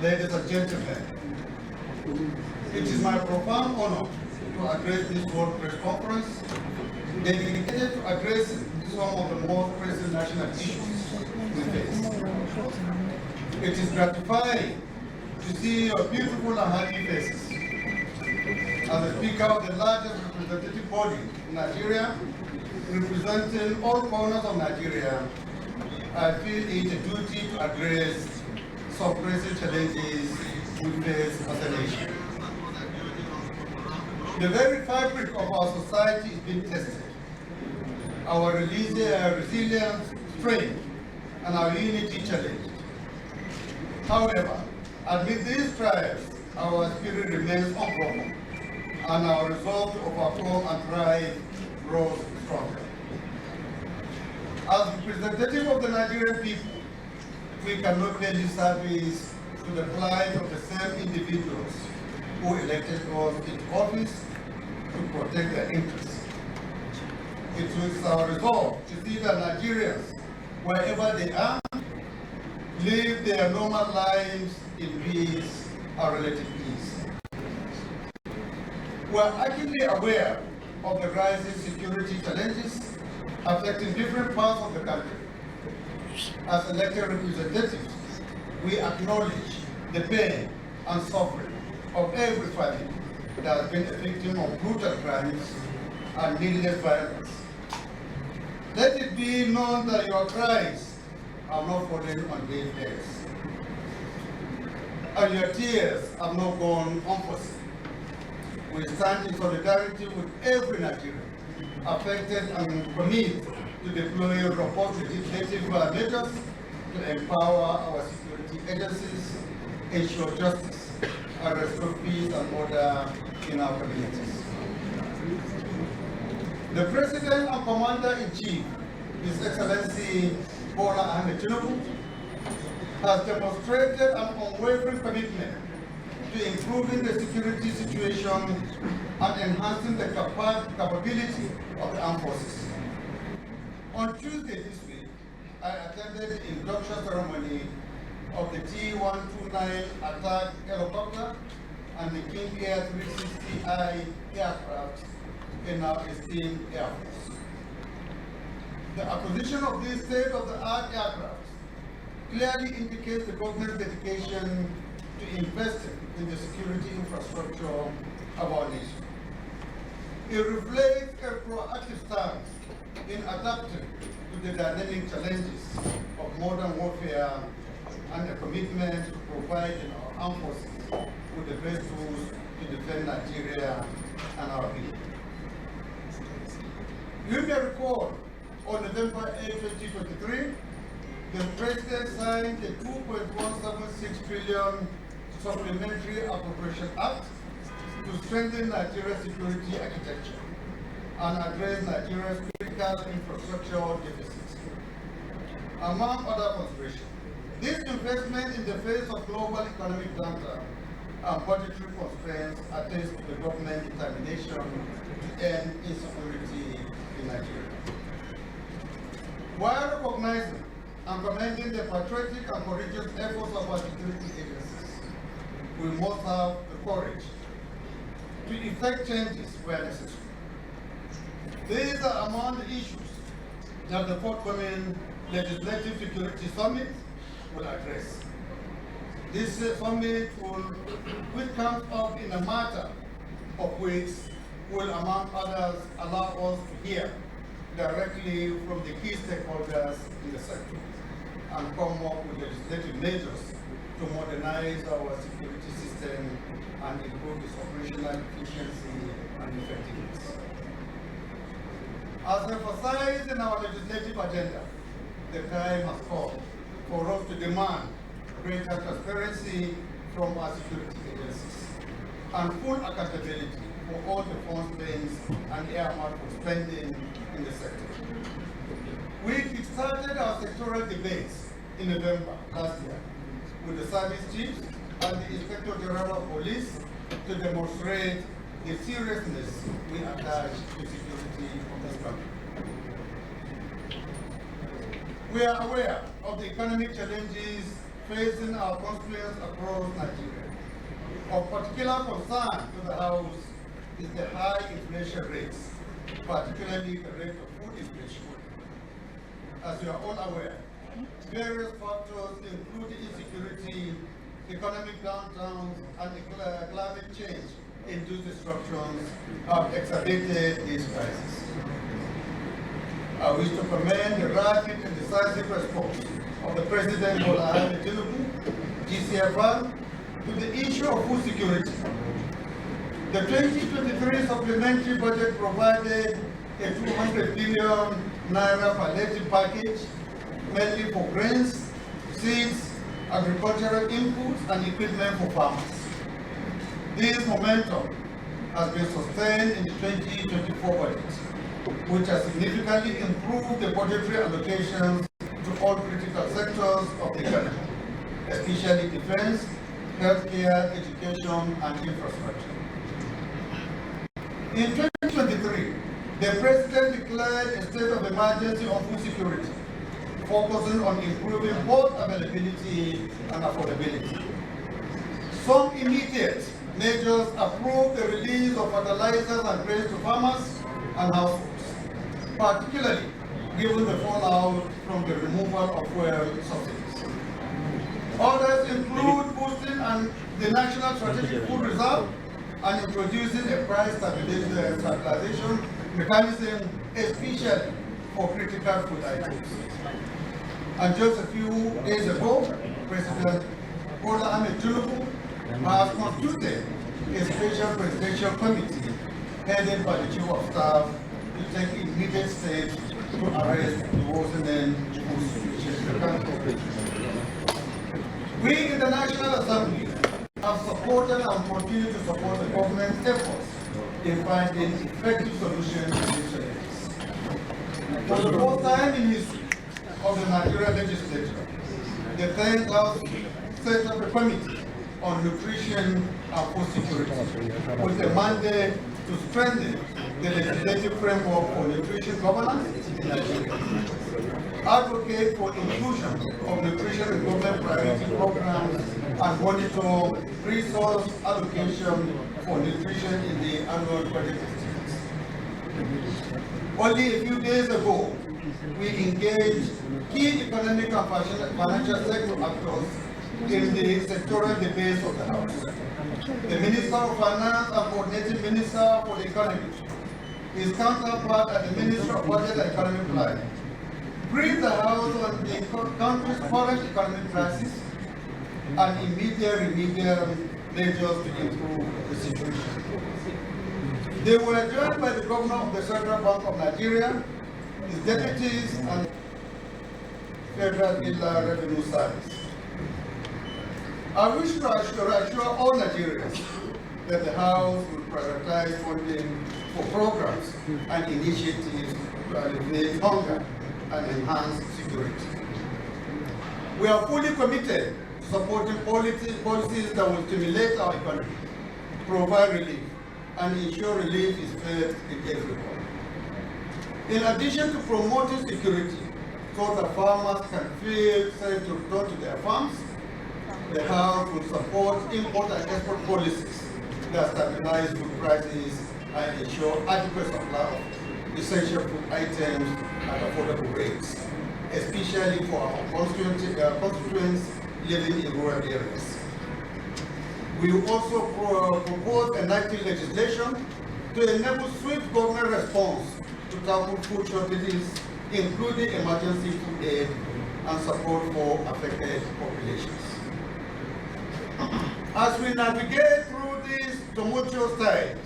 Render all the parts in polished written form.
ladies and gentlemen, it is my profound honor to address this World Press Conference dedicated to addressing some of the most pressing national issues we face. It is gratifying to see your beautiful and happy faces. As the Speaker of the largest representative body in Nigeria, representing all corners of Nigeria, I feel it a duty to address some pressing challenges we face as a nation. The very fabric of our society is being tested. Our resilience, strength, and our unity challenged. However, amid these trials, our spirit remains unbroken, and our resolve to overcome and thrive grows stronger. As representative of the Nigerian people, we cannot pay this service to the plight of the same individuals who elected us into office to protect their interests. It is our resolve to see that Nigerians, wherever they are, live their normal lives in peace and relative ease. We are acutely aware of the rising security challenges affecting different parts of the country. As elected representatives, we acknowledge the pain and suffering of every family that has been a victim of brutal crimes and needless violence. Let it be known that your cries are not falling on deaf ears, and your tears have not gone unforeseen. We stand in solidarity with every Nigerian affected and commit to deploy robust legislative measures to empower our security agencies, ensure justice, and restore peace and order in our communities. The President and Commander-in-Chief, His Excellency Bola Ahmed Tinubu, has demonstrated an unwavering commitment to improving the security situation and enhancing the capability of the armed forces. On Tuesday this week, I attended the induction ceremony of the T-129 attack helicopter and the King Air 360I aircraft in our esteemed Air Force. The acquisition of these state-of-the-art aircraft clearly indicates the government's dedication to investing in the security infrastructure of our nation. It reflects a proactive stance in adapting to the dynamic challenges of modern warfare and a commitment to providing our armed forces with the best tools to defend Nigeria and our people. You may recall, on November 8, 2023, the President signed the 2.176 trillion Supplementary Appropriation Act to strengthen Nigeria's security architecture and address Nigeria's critical infrastructure deficits. Among other considerations, this investment in the face of global economic downturn and budgetary constraints attests to the government's determination to end insecurity in Nigeria. While recognizing and commending the patriotic and courageous efforts of our security agencies, we must have the courage to effect changes where necessary. These are among the issues that the forthcoming Legislative Security Summit will address. This summit, which comes up in a matter of weeks, will, among others, allow us to hear directly from the key stakeholders in the sector and come up with legislative measures to modernize our security system and improve its operational efficiency and effectiveness. As emphasized in our legislative agenda, the time has come for us to demand greater transparency from our security agencies and full accountability for all the funds spent and earmarked for spending in the sector. We kickstarted our sectoral debates in November last year with the service chiefs and the Inspector General of Police to demonstrate the seriousness we attach to security of this country. We are aware of the economic challenges facing our constituents across Nigeria. Of particular concern to the House is the high inflation rates, particularly the rate of food inflation. As you are all aware, various factors including insecurity, economic downtowns, and climate change induced disruptions have exacerbated these crises. I wish to commend the rapid and decisive response of the President Bola Ahmed Tinubu, GCFR, to the issue of food security. The 2023 supplementary budget provided a 200 billion naira palliative package, mainly for grains, seeds, agricultural inputs, and equipment for farmers. This momentum has been sustained in the 2024 budget, which has significantly improved the budgetary allocations to all critical sectors of the economy, especially defense, healthcare, education, and infrastructure. In 2023, the President declared a state of emergency on food security, focusing on improving both availability and affordability. Some immediate measures approved the release of fertilizers and grains to farmers and households, particularly given the fallout from the removal of fuel subsidies. Others include boosting the National Strategic Food Reserve and introducing a price stabilization mechanism, especially for critical food items. And just a few days ago, President Bola Ahmed Tinubu has constituted a special presidential committee headed by the Chief of Staff to take immediate steps to arrest the worsening food situation in the country. We in the National Assembly have supported and continue to support the government's efforts in finding effective solutions to these challenges. For the first time in history of the Nigerian legislature, the 10th House set up a committee on nutrition and food security with a mandate to strengthen the legislative framework for nutrition governance in Nigeria, advocate for inclusion of nutrition in government priority programs, and monitor resource allocation for nutrition in the annual budget estimates. Only a few days ago, we engaged key economic and financial sector actors in the sectoral debates of the House. The Minister of Finance and Coordinating Minister for the Economy, his counterpart at the Ministry of Budget and Economic Planning, briefed the House on the country's current economic crisis and immediate remedial measures to improve the situation. They were joined by the Governor of the Central Bank of Nigeria, his deputies, and Federal Inland Revenue Service. I wish to assure all Nigerians that the House will prioritize funding for programs and initiatives to alleviate hunger and enhance security. We are fully committed to supporting policies that will stimulate our economy, provide relief, and ensure relief is felt in everyone. In addition to promoting security so that farmers can feel safe to return to their farms, the House will support import and export policies that stabilize food prices and ensure adequate supply of essential food items at affordable rates, especially for our constituents living in rural areas. We will also propose enacting legislation to enable swift government response to tackle food shortages, including emergency food aid and support for affected populations. As we navigate through these tumultuous times,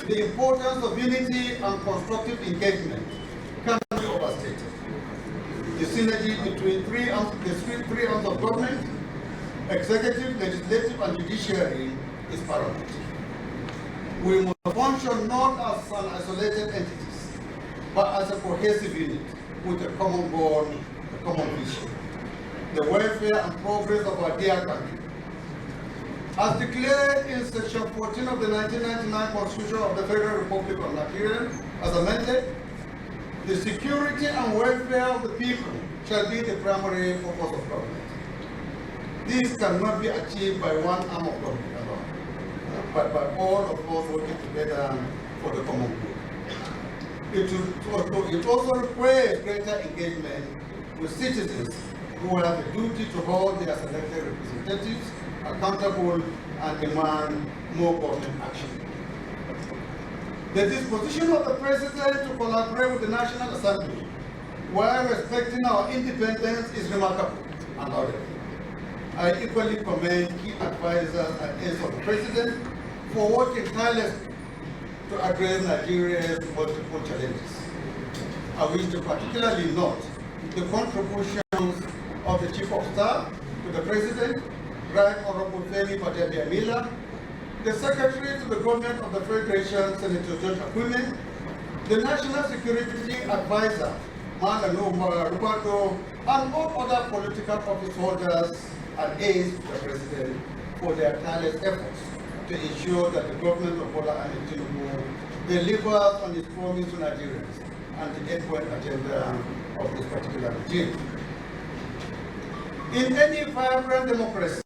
the importance of unity and constructive engagement cannot be overstated. The synergy between the three arms of government, executive, legislative, and judiciary is paramount. We must function not as an isolated entities, but as a cohesive unit with a common goal, a common vision: the welfare and progress of our dear country. As declared in Section 14 of the 1999 Constitution of the Federal Republic of Nigeria, as amended, the security and welfare of the people shall be the primary focus of government. This cannot be achieved by one arm of government alone, but by all of us working together for the common good. It also requires greater engagement with citizens who have the duty to hold their selected representatives accountable and demand more government action. The disposition of the President to collaborate with the National Assembly while respecting our independence is remarkable and laudable. I equally commend key advisors and aides of the President for working tirelessly to address Nigeria's multiple challenges. I wish to particularly note the contributions of the Chief of Staff to the President, Right Honorable Femi Bajabiamila, the Secretary to the Government of the Federation, Senator George Akume, the National Security Advisor, Malanoma Rubato, and all other political office holders and aides to the President for their tireless efforts to ensure that the government of Bola Ahmed Tinubu delivers on its promise to Nigerians and the 8-point agenda of this particular regime. In any vibrant democracy,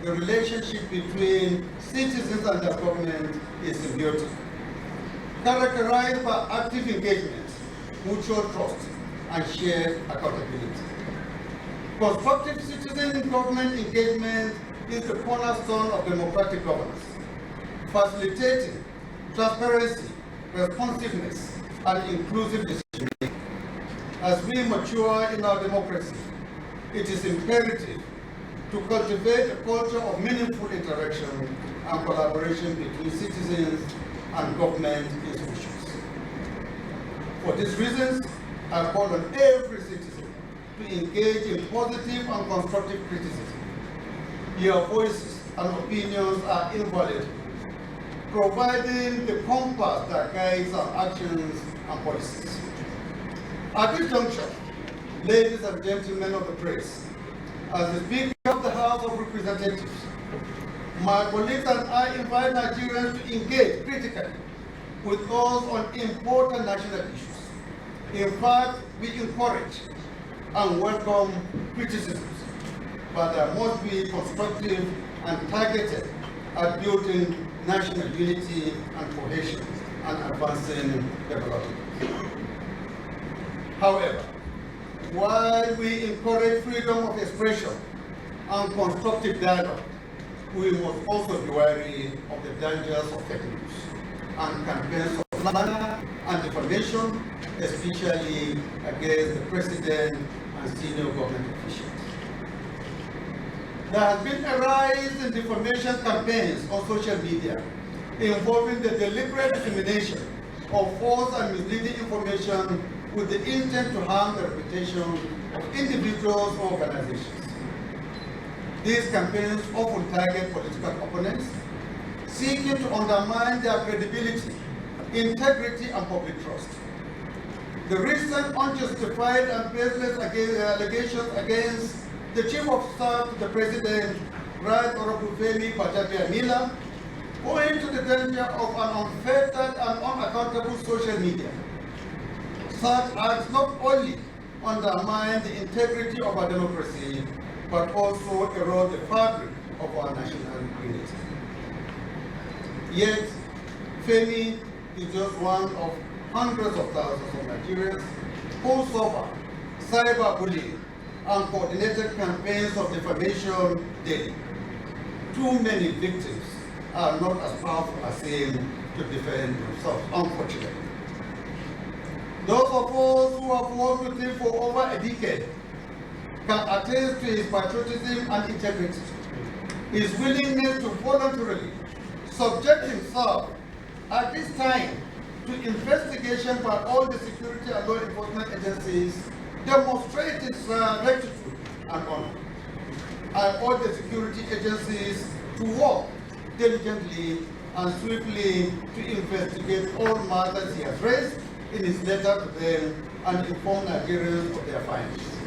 the relationship between citizens and their government is symbiotic, characterized by active engagement, mutual trust, and shared accountability. Constructive citizen-government engagement is the cornerstone of democratic governance, facilitating transparency, responsiveness, and inclusive decision-making. As we mature in our democracy, it is imperative to cultivate a culture of meaningful interaction and collaboration between citizens and government institutions. For these reasons, I call on every citizen to engage in positive and constructive criticism. Your voices and opinions are invaluable, providing the compass that guides our actions and policies. At this juncture, ladies and gentlemen of the press, as the Speaker of the House of Representatives, my colleagues and I invite Nigerians to engage critically with us on important national issues. In fact, we encourage and welcome criticisms, but there must be constructive and targeted at building national unity and cohesion and advancing development. However, while we encourage freedom of expression and constructive dialogue, we must also be wary of the dangers of fake news and campaigns of slander and defamation, especially against the President and senior government officials. There has been a rise in defamation campaigns on social media involving the deliberate dissemination of false and misleading information with the intent to harm the reputation of individuals or organizations. These campaigns often target political opponents, seeking to undermine their credibility, integrity, and public trust. The recent unjustified and baseless allegations against the Chief of Staff to the President, Right Honorable Femi Bajabiamila, point to the danger of an unfettered and unaccountable social media. Such acts not only undermine the integrity of our democracy, but also erode the fabric of our national unity. Yet, Femi is just one of hundreds of thousands of Nigerians who suffer cyberbullying and coordinated campaigns of defamation daily. Too many victims are not as powerful as him to defend themselves, unfortunately. Those of us who have worked with him for over a decade can attest to his patriotism and integrity, his willingness to voluntarily subject himself at this time to investigation by all the security and law enforcement agencies demonstrate his rectitude and honor. I urge the security agencies to work diligently and swiftly to investigate all matters he has raised in his letter to them and inform Nigerians of their findings.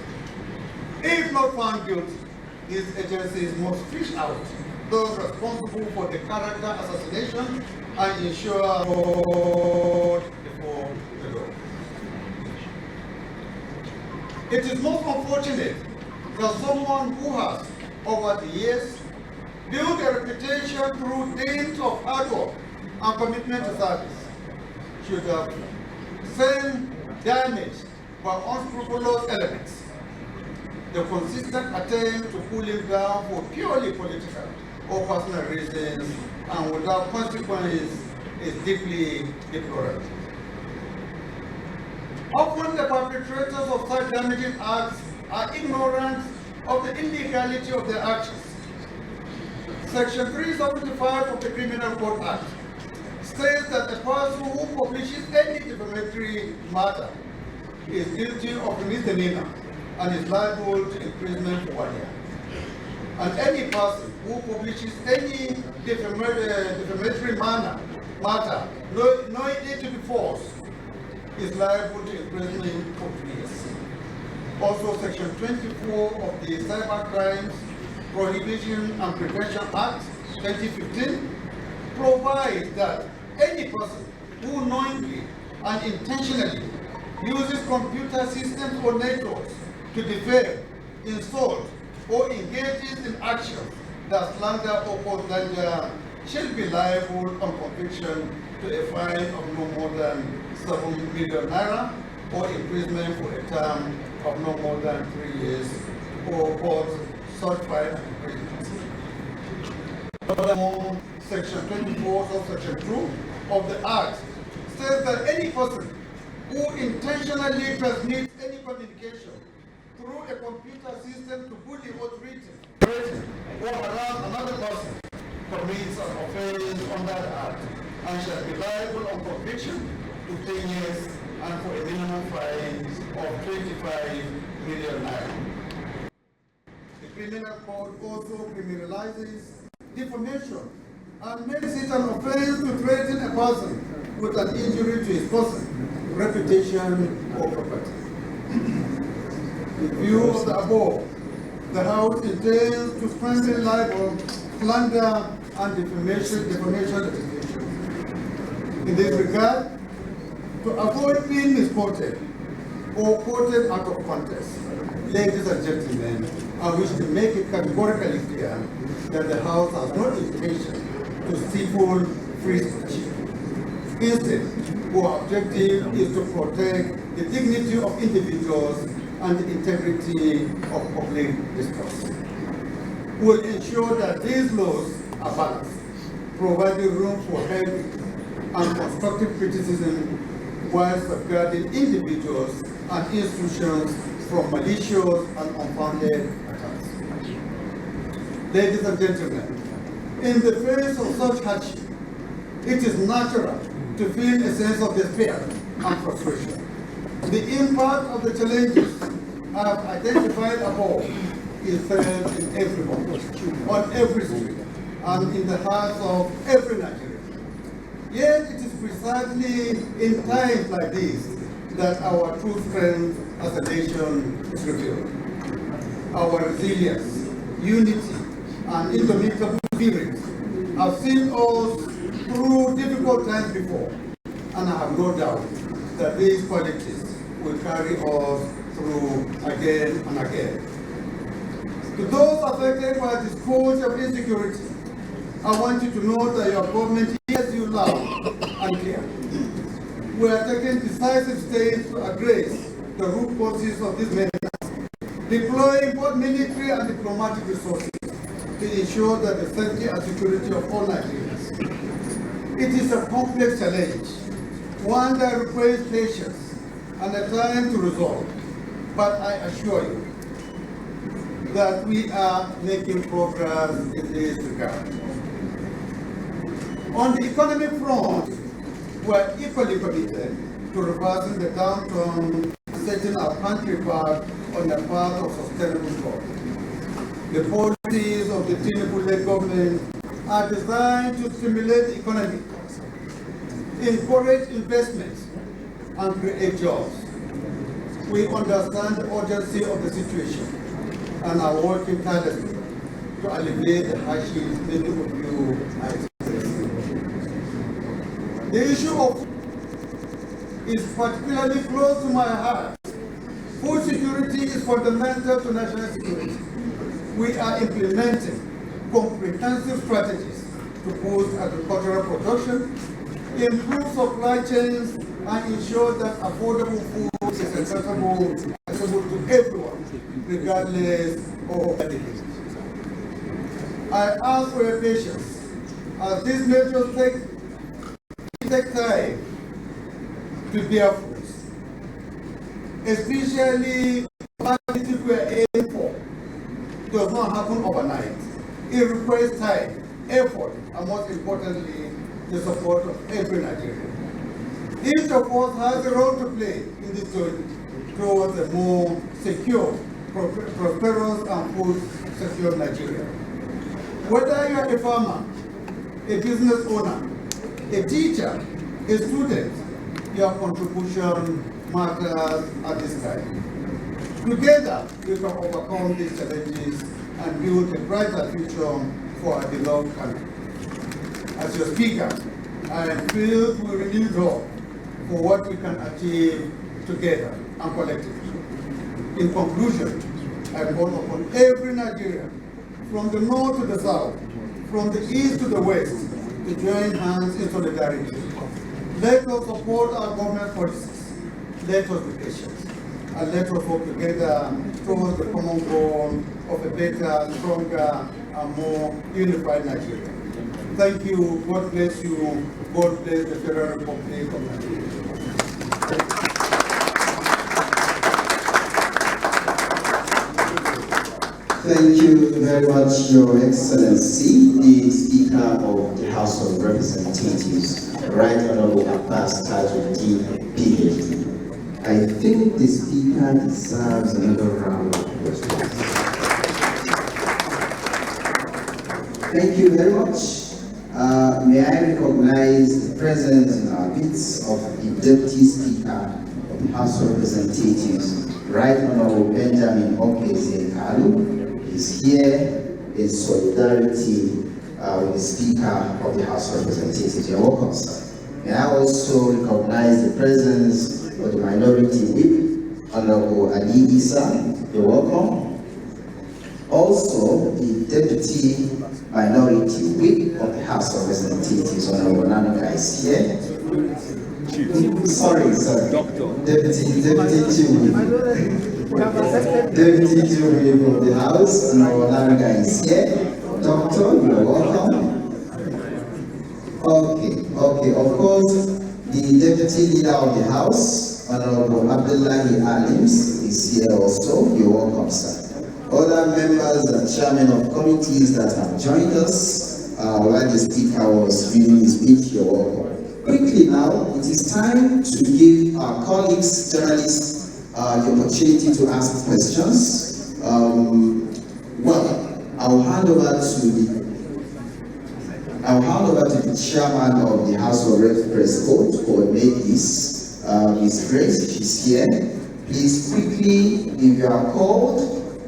If not found guilty, these agencies must fish out those responsible for the character assassination and ensure fraud before the law. It is most unfortunate that someone who has over the years, built a reputation through dint of hard work and commitment to service, should have been damaged by unscrupulous elements. The consistent attempt to pull him down for purely political or personal reasons and without consequences is deeply deplorable. Often the perpetrators of such damaging acts are ignorant of the illegality of their actions. Section 375 of the Criminal Code Act states that a person who publishes any defamatory matter is guilty of a misdemeanor and is liable to imprisonment for 1 year. And any person who publishes any defamatory matter knowingly to be false is liable to imprisonment for 2 years. Also, Section 24 of the Cyber Crimes Prohibition and Prevention Act 2015 provides that any person who knowingly and intentionally uses computer systems or networks to defame, insult, or engages in actions that slander or cause danger shall be liable on conviction to a fine of no more than 7 million naira or imprisonment for a term of no more than 3 years or both such fine and imprisonment. Furthermore, Section 24 of Section 2 of the Act says that any person who intentionally transmits any communication through a computer system to bully or threaten or harass another person commits an offense under the Act and shall be liable on conviction to 10 years and for a minimum fine of 25 million naira. The Criminal Code also criminalizes defamation and makes it an offense to threaten a person with an injury to his person, reputation, or property. In view of the above, the House intends to strengthen libel, slander, and defamation legislation. In this regard, to avoid being misquoted or quoted out of context, ladies and gentlemen, I wish to make it categorically clear that the House has no intention to stifle free speech. Instead, our objective is to protect the dignity of individuals and the integrity of public discourse. We will ensure that these laws are balanced, providing room for healthy and constructive criticism while safeguarding individuals and institutions from malicious and unfounded attacks. Ladies and gentlemen, in the face of such hardship, it is natural to feel a sense of despair and frustration. The impact of the challenges I have identified above is felt in every home, on every street, and in the hearts of every Nigerian. Yet it is precisely in times like these that our true strength as a nation is revealed. Our resilience, unity, and indomitable spirit have seen us through difficult times before, and I have no doubt that these qualities will carry us through again and again. To those affected by the scourge of insecurity, I want you to know that your government hears you loud and clear. We are taking decisive steps to address the root causes of this menace, deploying both military and diplomatic resources to ensure that the safety and security of all Nigerians. It is a complex challenge, one that requires patience and a time to resolve, but I assure you that we are making progress in this regard. On the economic front, we are equally committed to reversing the downturn, setting our country back on the path of sustainable growth. The policies of the Tinubu-led government are designed to stimulate the economy, encourage investments, and create jobs. We understand the urgency of the situation and are working tirelessly to alleviate the hardships many of you are experiencing. The issue of is particularly close to my heart. Food security is fundamental to national security. we are implementing comprehensive strategies to boost agricultural production, improve supply chains, and ensure that affordable food is accessible to everyone, regardless of ethnicity. I ask for your patience as these measures take time to bear fruit, especially what we are aiming for does not happen overnight. It requires time, effort, and most importantly, the support of every Nigerian. Each of us has a role to play in this journey towards a more secure, prosperous, and food secure Nigeria. Whether you are a farmer, a business owner, a teacher, a student, your contribution matters at this time. Together, we can overcome these challenges and build a brighter future for our beloved country. As your speaker, I am filled with renewed hope for what we can achieve together and collectively. In conclusion, I call upon every Nigerian, from the north to the south, from the east to the west, to join hands in solidarity. Let us support our government policies. Let us be patient. And let us work together towards the common goal of a better, stronger, and more unified Nigeria. Thank you. God bless you. God bless the Federal Republic of Nigeria. Thank you very much, Your Excellency, the Speaker of the House of Representatives, Right Honorable Abbas Tajuddin, PhD. I think the Speaker deserves another round of applause. Thank you very much. May I recognize the presence in our midst of the Deputy Speaker of the House of Representatives, Right Honorable Benjamin Okeze Kalu, is here in solidarity with the Speaker of the House of Representatives. You're welcome, sir. May I also recognize the presence of the Minority Whip, Honorable Ali Issa. You're welcome. Also, the Deputy Minority Whip of the House of Representatives, Honorable Nanuka, is here. Sorry. Deputy Chief. Deputy Chief of the House, Honorable Nanuka, is here. Doctor, you're welcome. Okay. Of course, the Deputy Leader of the House, Honorable Abdullahi Alims, is here also. You're welcome, sir. Other members and chairmen of committees that have joined us while the Speaker was reading his speech, you're welcome. Quickly now, it is time to give our colleagues, journalists, the opportunity to ask questions. I'll hand over to the chairman of the House of Reps Press Code to coordinate this. Ms. Grace, she's here. Please quickly, if you are called,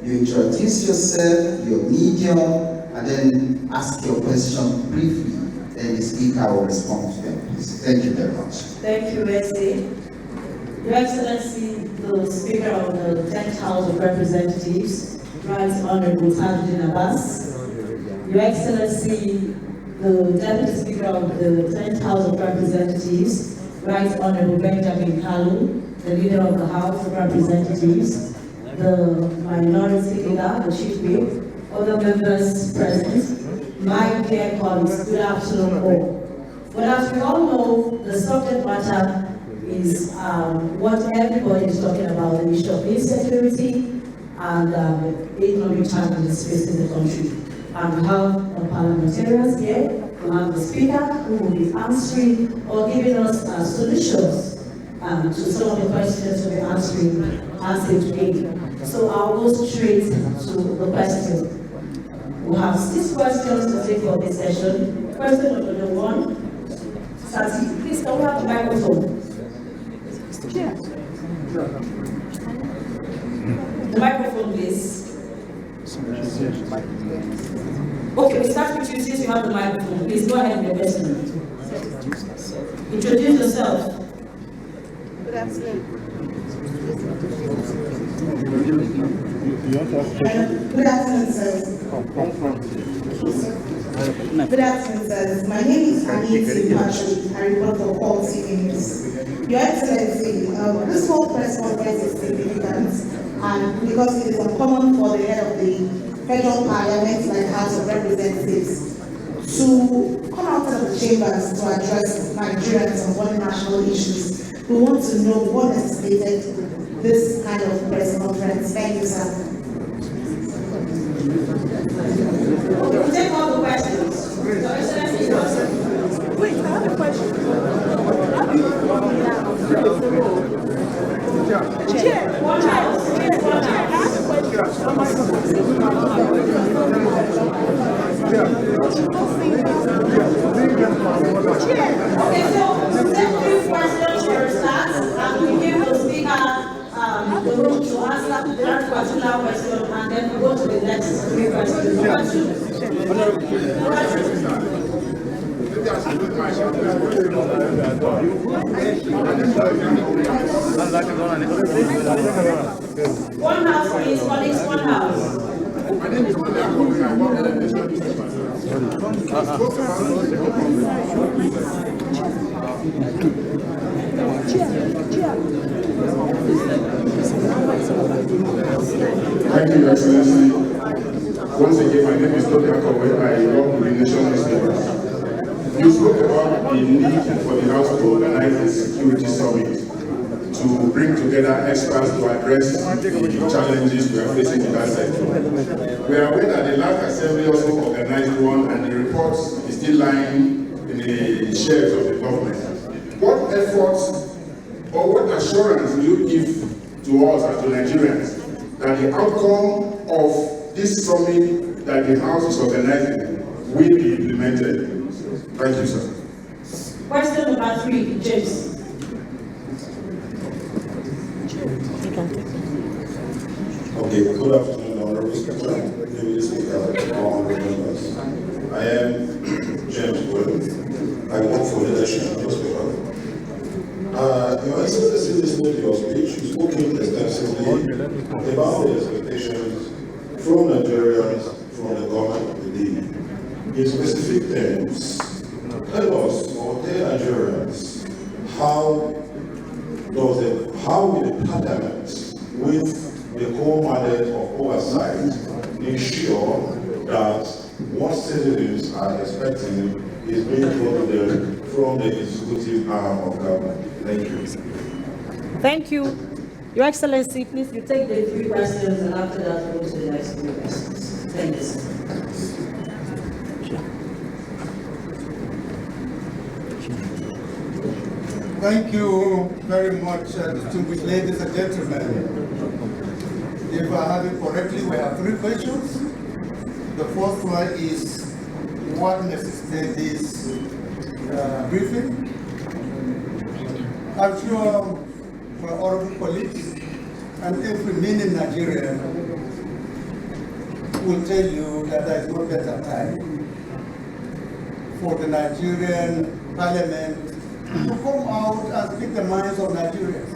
you introduce yourself, your medium, and then ask your question briefly. Then the Speaker will respond to them, please. Thank you very much. Thank you, Bessie. Your Excellency, the Speaker of the 10th House of Representatives, Right Honorable Tajuddin Abbas. Your Excellency, the Deputy Speaker of the 10th House of Representatives, Right Honorable Benjamin Kalu, the Leader of the House of Representatives, the Minority Leader, the Chief Whip, other members present, my dear colleagues, good afternoon all. But as we all know, the subject matter is what everybody is talking about, the issue of insecurity and economic challenges facing the country. And we have the parliamentarians here, we have the Speaker who will be answering or giving us solutions to some of the questions we'll be answering today. So I'll go straight to the question. We have 6 questions to take for this session. Question number 1. Sati, please can we have the microphone? The microphone, please. Okay, we start with you since you have the microphone. Please go ahead with your question. Introduce yourself. Good afternoon. Good afternoon, sirs. Good afternoon, sirs. My name is Annie Patrick. I report for Paul TV News. Your Excellency, this whole press conference is significant, and because it is uncommon for the head of the federal parliament, like House of Representatives, to come out of the chambers to address Nigerians on one national issues. We want to know what necessitated this kind of press conference. Thank you, sir. Okay, we'll take all the questions. Your Excellency, answer. Wait, I have a question. Chair. One house. One I house. have a Okay, so we'll take 3 questions for start, and we give the speaker the room to answer that particular question, and then we go to the next 3 questions. One house, please, colleagues, one house. Thank you, Your Excellency. Once again, my name is Dr. Kowe. I work with the Nation newspaper. You spoke about the need for the House to organize a security summit to bring together experts to address the challenges we are facing in that sector. We are aware that the last assembly also organized one, and the report is still lying in the shelves of the government. What efforts or what assurance will you give to us and to Nigerians that the outcome of this summit that the House is organizing will be implemented? Thank you, sir. Question number 3, James. Okay, good afternoon, Honorable Speaker, Deputy Speaker, honorable members. I am James Will. I work for Leadership Newspaper. Your Excellency, listening to your speech, you spoke extensively about the expectations from Nigerians, from the government within. In specific terms, tell us, or tell Nigerians, how will the Parliament, with the core mandate of oversight, ensure that what citizens are expecting is being told to them from the executive arm of government? Thank you. Thank you. Your Excellency, please, you take the 3 questions, and after that, we'll go to the next 3 questions. Thank you, sir. Thank you very much, distinguished ladies and gentlemen. If I have it correctly, we have 3 questions. The first one is, what necessitates this briefing? I'm sure my honorable colleagues and every meaning Nigerian will tell you that there is no better time for the Nigerian parliament to come out and speak the minds of Nigerians,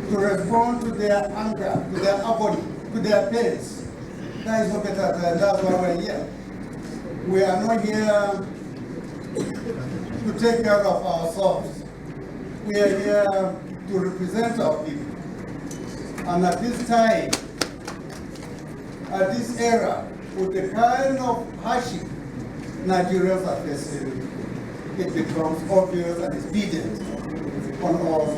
to respond to their anger, to their agony, to their pains. There is no better time. That's why we're here. We are not here to take care of ourselves. We are here to represent our people. And at this time, at this era, with the kind of hardship Nigerians are facing, it becomes obvious and expedient on us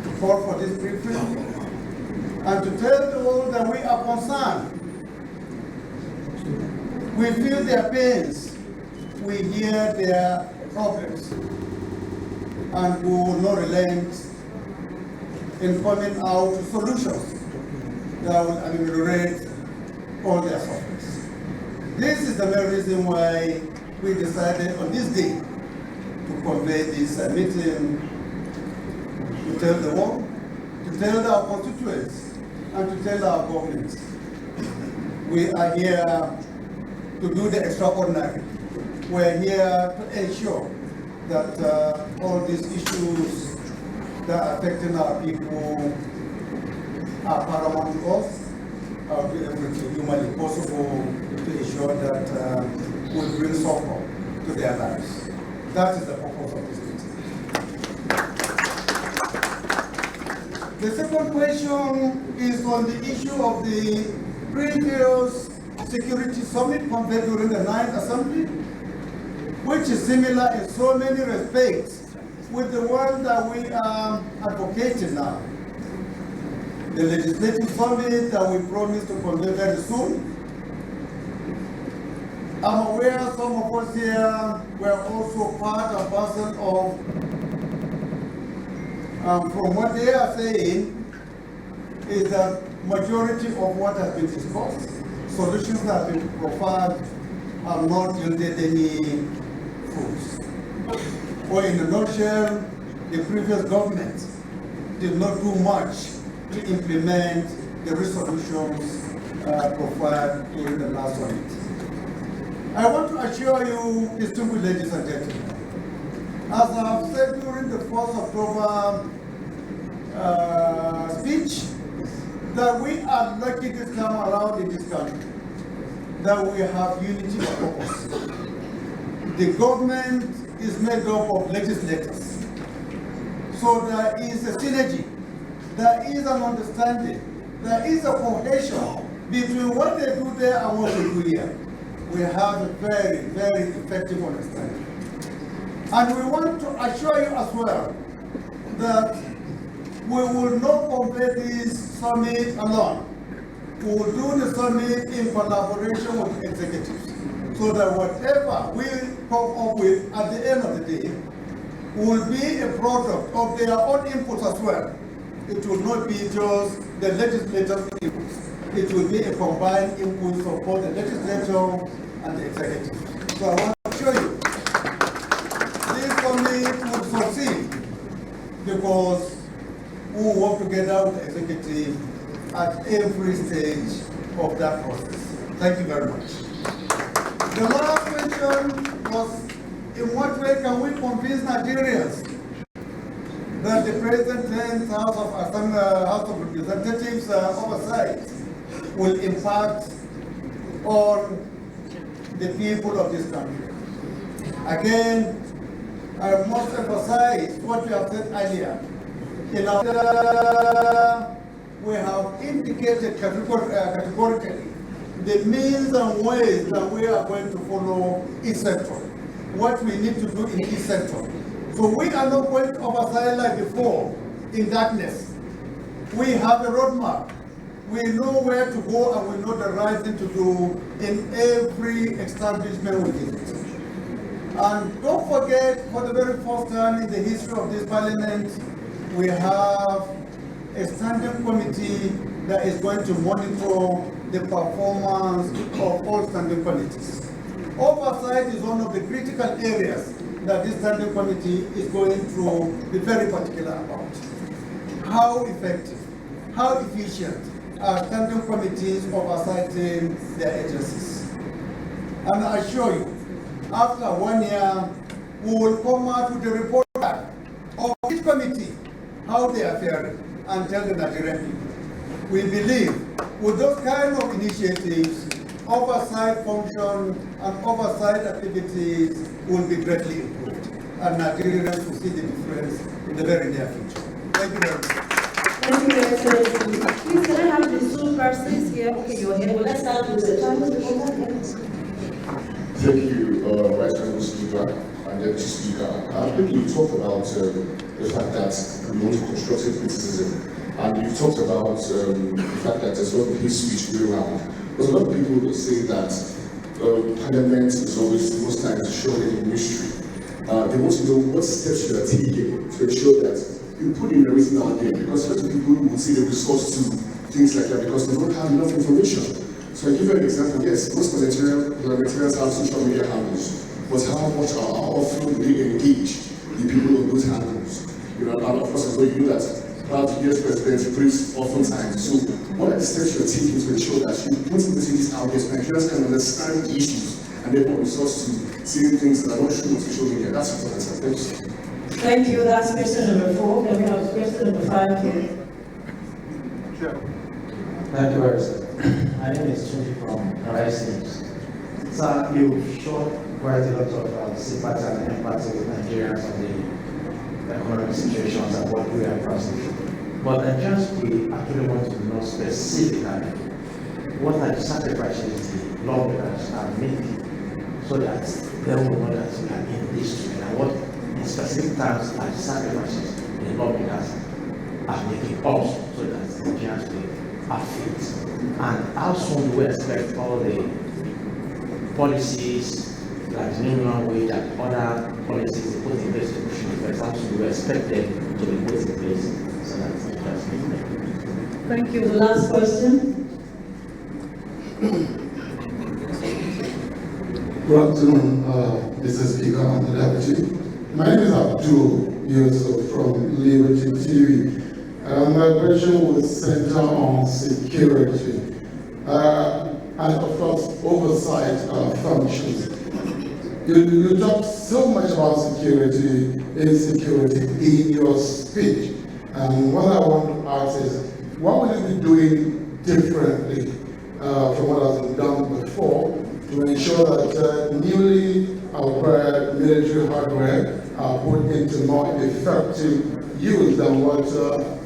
to call for this briefing and to tell the world that we are concerned. We feel their pains, we hear their problems, and we will not relent in coming out with solutions that will ameliorate all their sufferings. This is the main reason why we decided on this day to convey this meeting, to tell the world, to tell our constituents, and to tell our government. We are here to do the extraordinary. We are here to ensure that all these issues that are affecting our people are paramount to us. I'll do everything humanly possible to ensure that we bring support to their lives. That is the purpose of this meeting. The second question is on the issue of the previous security summit convened during the 9th Assembly, which is similar in so many respects with the one that we are advocating now. The legislative summit that we promised to convene very soon. I'm aware some of us here were also part and parcel of, from what they are saying, is that majority of what has been discussed, solutions that have been provided have not yielded any fruits. Or in a nutshell, the previous government did not do much to implement the resolutions provided during the last summit. I want to assure you, distinguished ladies and gentlemen, as I have said during the 1st October speech, that we are lucky this time around in this country, that we have unity of purpose. The government is made up of legislators. So there is a synergy, there is an understanding, there is a cohesion between what they do there and what we do here. We have a very, very effective understanding. And we want to assure you as well that we will not complete this summit alone. We will do the summit in collaboration with executives, so that whatever we come up with at the end of the day will be a product of their own inputs as well. It will not be just the legislators' inputs. It will be a combined input of both the legislature and the executive. So I want to assure you, this summit will succeed because we will work together with the executive at every stage of that process. Thank you very much. The last question was, in what way can we convince Nigerians that the present tense House of Representatives oversight will impact on the people of this country? Again, I must emphasize what we have said earlier. In our, we have indicated categorically the means and ways that we are going to follow each sector, what we need to do in each sector. So we are not going to oversight like before in darkness. We have a roadmap. We know where to go and we know the right thing to do in every establishment we visit. And don't forget, for the very first time in the history of this parliament, we have a standing committee that is going to monitor the performance of all standing committees. Oversight is one of the critical areas that this standing committee is going to be very particular about. How effective, how efficient are standing committees oversighting their agencies? And I assure you, after 1 year, we will come out with a report of each committee, how they are faring, and tell the Nigerian people. We believe with those kind of initiatives, oversight function and oversight activities will be greatly improved, and Nigerians will see the difference in the very near future. Thank you very much. Thank you, Your Excellency. Please, can I have the two persons here? Okay, you're here. Well, let's start with the time. Thank you, Vice President Speaker and Deputy Speaker. I think you talked about the fact that we want constructive criticism, and you talked about the fact that there's a lot of hate speech going around. Because a lot of people will say that Parliament is always, most times, showing a mystery. They want to know what steps you are taking to ensure that you put in everything out there, because a lot of people will see the resource to things like that because they don't have enough information. So I give you an example. Yes, most parliamentarians have social media handles, but how much or how often do they engage the people on those handles? You know, and of course, as well, you know that proud US president briefs oftentimes. So what are the steps you're taking to ensure that you put messages out there so Nigerians can understand issues and therefore resource to see things that are not true on social media? That's important. Thank you. Thank you. That's question number 4. Then we have question number 5 here. Sure. Thank you very much, sir. My name is Tunji from Rice News. Sir, you've shown quite a lot of sympathy and empathy with Nigerians on the economic situations and what we are passing. But Nigerians, we actually want to know specifically what are the sacrifices the lawmakers are making so that they will know that we are in this trend, and what in specific terms are the sacrifices the lawmakers are making also so that Nigerians will have faith. And how soon do we expect all the policies like minimum wage and other policies to put in place to push the first? How soon do we expect them to be put in place so that Nigerians will make it? Thank you. The last question. Good afternoon, Mr. Speaker and the Deputy. My name is Abdul Yusuf from Liberty TV. My question will center on security and of course oversight functions. You talked so much about security, insecurity in your speech. And what I want to ask is, what will you be doing differently from what has been done before to ensure that newly acquired military hardware are put into more effective use than what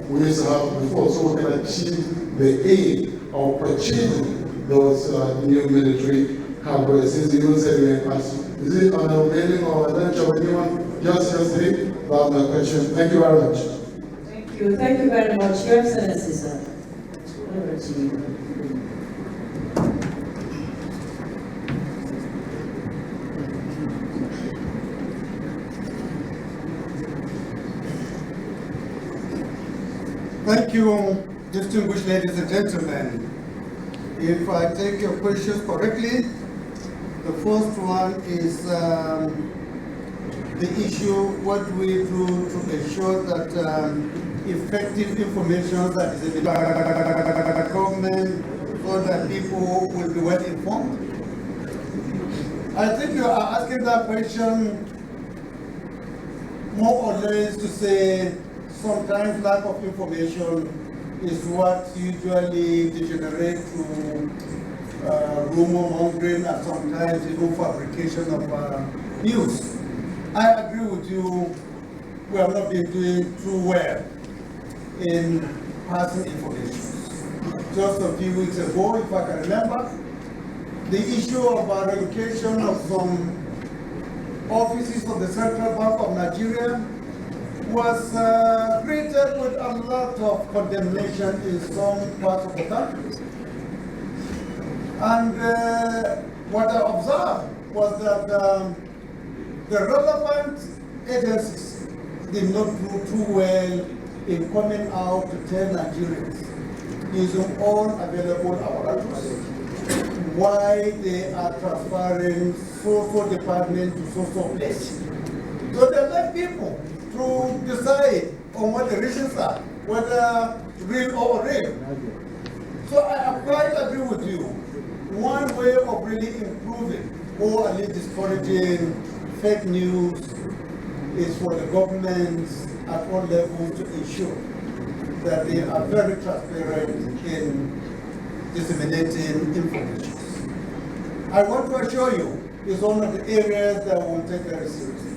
we used to have before, so we can achieve the aim of purchasing those new military hardware? Since you said is it on a mailing or a lunch of anyone just yesterday? That's my question. Thank you very much. Thank you. Thank you very much. Your Excellency, sir. Over to you. Thank you, distinguished ladies and gentlemen. If I take your questions correctly, the first one is the issue, what we do to ensure that effective information that is in the government so that people will be well informed. I think you are asking that question more or less to say sometimes lack of information is what usually degenerates to rumor mongering and sometimes even fabrication of news. I agree with you, we have not been doing too well in passing information. Just a few weeks ago, if I can remember, the issue of relocation of some offices of the Central Bank of Nigeria was greeted with a lot of condemnation in some parts of the country. And what I observed was that the relevant agencies did not do too well in coming out to tell Nigerians, using all available apparatus, why they are transferring so-so department to so-so place. So they let people to decide on what the reasons are, whether real or real. So I quite agree with you. One way of really improving or at least discouraging fake news is for the governments at all levels to ensure that they are very transparent in disseminating information. I want to assure you, it's one of the areas that we will take very seriously.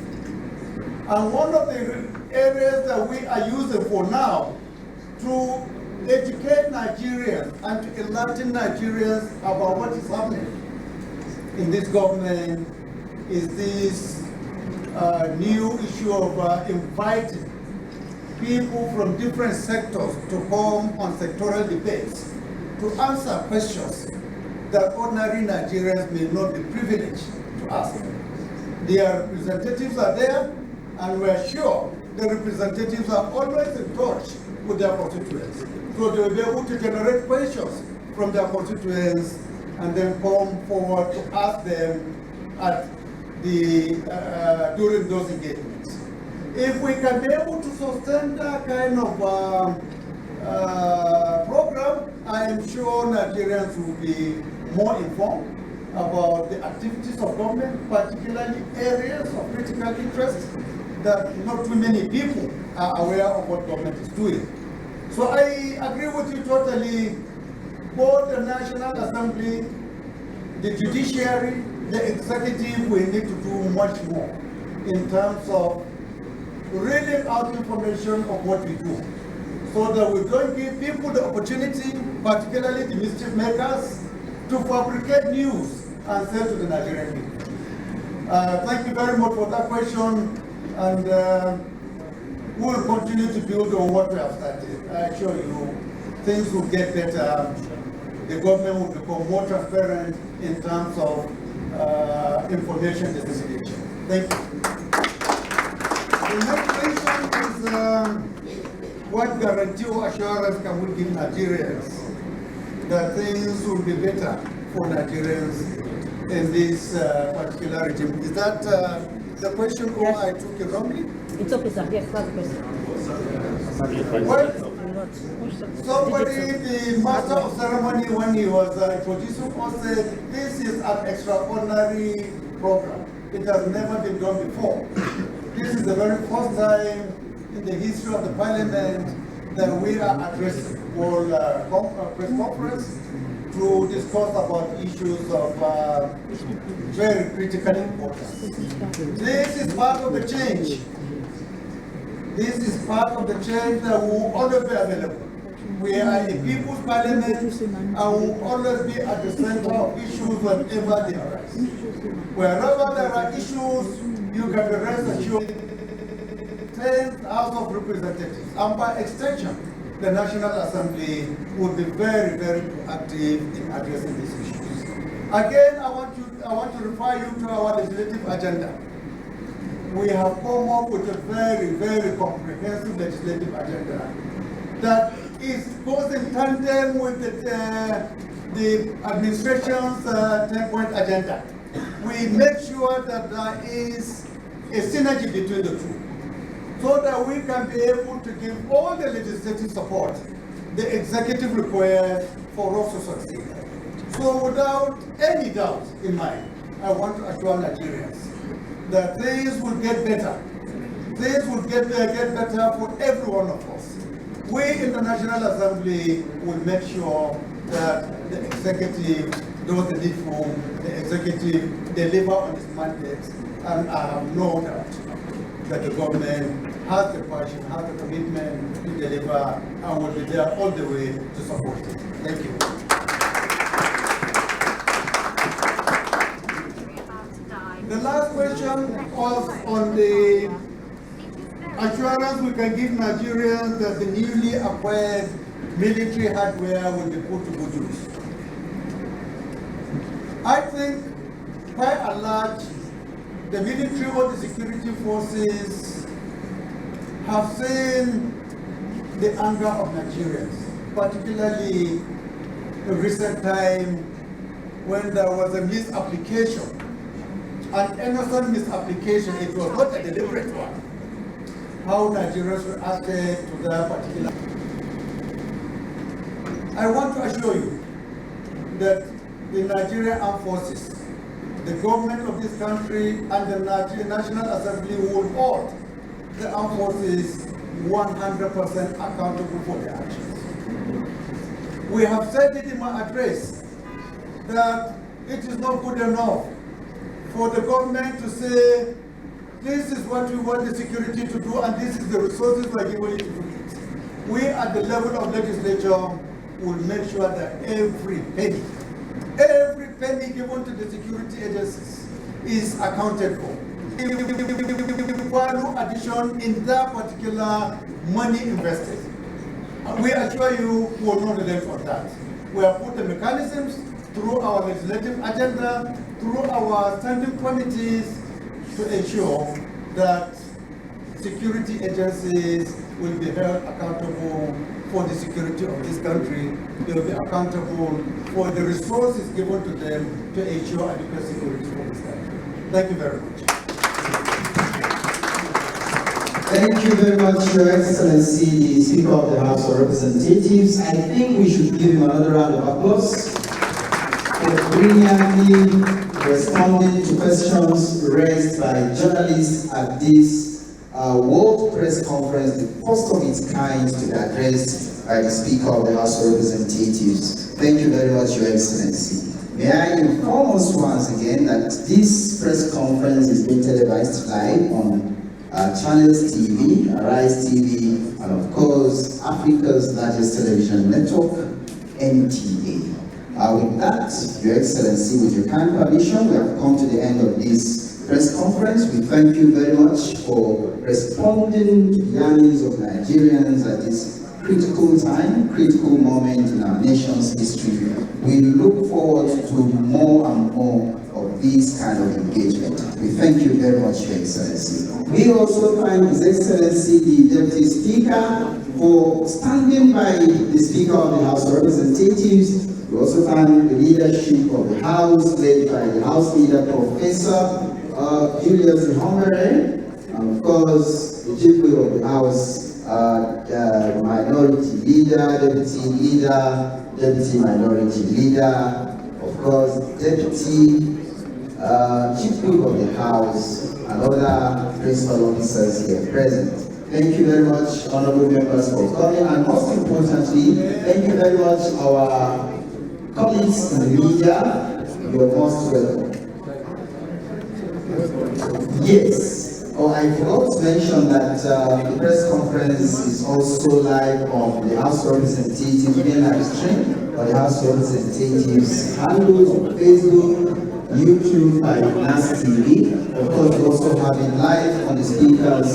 And one of the areas that we are using for now to educate Nigerians and to enlighten Nigerians about what is happening in this government is this new issue of inviting people from different sectors to come on sectoral debates to answer questions that ordinary Nigerians may not be privileged to ask. Their representatives are there, and we're sure the representatives are always in touch with their constituents. So they will be able to generate questions from their constituents and then come forward to ask them at the during those engagements. If we can be able to sustain that kind of program, I am sure Nigerians will be more informed about the activities of government, particularly areas of critical interest that not too many people are aware of what government is doing. So I agree with you totally both the National Assembly, the judiciary, the executive will need to do much more in terms of reading out information of what we do, so that we don't give people the opportunity, particularly the mischief makers, to fabricate news and sell to the Nigerian people. Thank you very much for that question, and we will continue to build on what we have started. I assure you, things will get better. The government will become more transparent in terms of information dissemination. Thank you. The next question is what guarantee or assurance can we give Nigerians that things will be better for Nigerians in this particular regime? Is that the question, or I took it wrongly? It's okay, sir. Yes, that's the question. Well, somebody, the master of ceremony, when he was introducing us, said this is an extraordinary program. It has never been done before. This is the very first time in the history of the parliament that we are addressing World Press Conference to discuss about issues of very critical importance. This is part of the change. This is part of the change that will always be available. We are a people's parliament and will always be at the center of issues whenever they arise. Wherever there are issues, you can be rest assured 10th House of Representatives, and by extension, the National Assembly will be very, very proactive in addressing these issues. Again, I want to refer you to our legislative agenda. We have come up with a very, very comprehensive legislative agenda that goes in tandem with the administration's 10-point agenda. We make sure that there is a synergy between the two, so that we can be able to give all the legislative support the executive requires for us to succeed. So without any doubt in mind, I want to assure Nigerians that things will get better. Things will get better for every one of us. We in the National Assembly will make sure that the executive does the needful, the executive deliver on its mandates, and I have no doubt that the government has the passion, has the commitment to deliver, and will be there all the way to support it. Thank you. The last question was on the assurance we can give Nigerians that the newly acquired military hardware will be put to good use. I think, by and large, the military or the security forces have seen the anger of Nigerians, particularly in recent time when there was a misapplication, an innocent misapplication. It was not a deliberate one. How Nigerians reacted to that particular. I want to assure you that the Nigerian Armed Forces, the government of this country, and the Nigerian National Assembly will hold the armed forces 100% accountable for their actions. We have said it in my address that it is not good enough for the government to say, this is what we want the security to do, and this is the resources we are giving it to do it. We at the level of legislature will make sure that every penny given to the security agencies is accounted for. Value addition in that particular money invested. We assure you we will not relent on that. We have put the mechanisms through our legislative agenda, through our standing committees, to ensure that security agencies will be held accountable for the security of this country. They will be accountable for the resources given to them to ensure adequate security for this country. Thank you very much. Thank you very much, Your Excellency, the Speaker of the House of Representatives. I think we should give him another round of applause for brilliantly responding to questions raised by journalists at this World Press Conference, the first of its kind to be addressed by the Speaker of the House of Representatives. Thank you very much, Your Excellency. May I inform us once again that this press conference is being televised live on Channels TV, Arise TV, and of course, Africa's largest television network, NTA. With that, Your Excellency, with your kind permission, we have come to the end of this press conference. We thank you very much for responding to the yearnings of Nigerians at this critical time, critical moment in our nation's history. We look forward to more and more of this kind of engagement. We thank you very much, Your Excellency. We also thank His Excellency, the Deputy Speaker, for standing by the Speaker of the House of Representatives. We also thank the leadership of the House, led by the House Leader, Professor Julius Ihonvbere, and of course, the Chief Whip of the House, Minority Leader, Deputy Leader, Deputy Minority Leader, of course, Deputy Chief Whip of the House, and other principal officers here present. Thank you very much, honorable members, for coming, and most importantly, thank you very much, our colleagues in the media. You are most welcome. Yes, I forgot to mention that the press conference is also live on the House of Representatives live stream, or the House of Representatives handles on Facebook, YouTube, and NAS TV. Of course, we also have it live on the Speaker's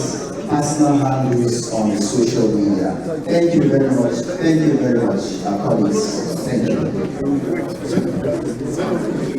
personal handles on social media. Thank you very much. Thank you very much, our colleagues. Thank you.